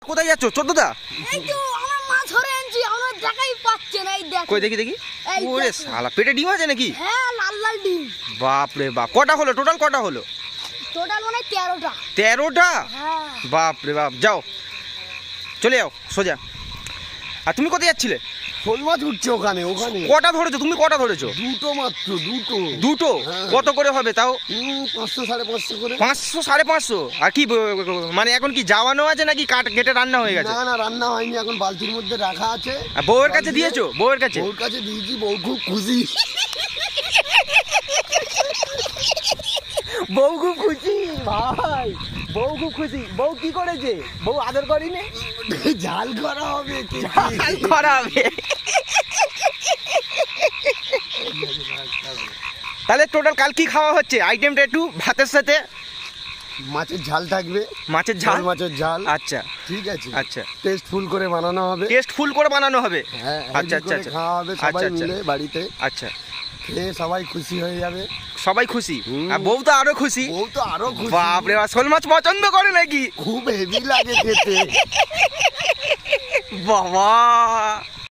কোথায় যাচ্ছ চোদ্দটা? এই তো আমার মাছ ধরে আনছি, আমার দেখাই পাচ্ছে না। এই দেখ, কই দেখি দেখি। এই ওরে দেখো। শালা, পেটে ডিম আছে নাকি? হ্যাঁ, লাল লাল ডিম। বাপ রে বাপ, কটা হলো টোটাল, কটা হলো? টোটাল মানে 13টা। 13টা? হ্যাঁ। বাপ রে বাপ, যাও চলে যাও সোজা। আর তুমি কোথায় যাচ্ছিলে? শোল মাছ উঠছে ওখানে। কটা ধরেছো তুমি, কটা ধরেছো? দুটো মাত্র, দুটো। দুটো? হ্যাঁ। কত করে হবে তাও? 500 550 করে। 500 550? আর কি মানে এখন কি যাওয়ানো আছে নাকি কেটে রান্না হয়ে গেছে? না না, রান্না হয়নি, এখন বালতির মধ্যে রাখা আছে। আর বউয়ের কাছে দিয়েছো? বউয়ের কাছে? বউর কাছে দিয়েছি, বউ খুব খুশি। বউ খুব খুশি ভাই, বউ খুব খুশি। বউ কি করেছে? বউ আদর করিনি? ঝাল করা হবে, ঝাল করা হবে। তাহলে টোটাল কাল কি খাওয়া হচ্ছে আইটেমটা একটু ভাতের সাথে? মাছের ঝাল থাকবে। মাছের ঝাল? শোল মাছের ঝাল। আচ্ছা ঠিক আছে। আচ্ছা, টেস্ট ফুল করে বানানো হবে। টেস্ট ফুল করে বানানো হবে? হ্যাঁ, আচ্ছা হেভি আচ্ছা করে আচ্ছা, খাওয়া হবে সবাই আচ্ছা, আচ্ছা। মিলে বাড়িতে। আচ্ছা, খেয়ে সবাই খুশি হয়ে যাবে। সবাই খুশি? আর বউ তো আরো খুশি? বউ তো আরো খুশি। বাপ রে বাপ, শোল মাছ পছন্দ করে নাকি? খুব হেভি লাগে খেতে। বাবা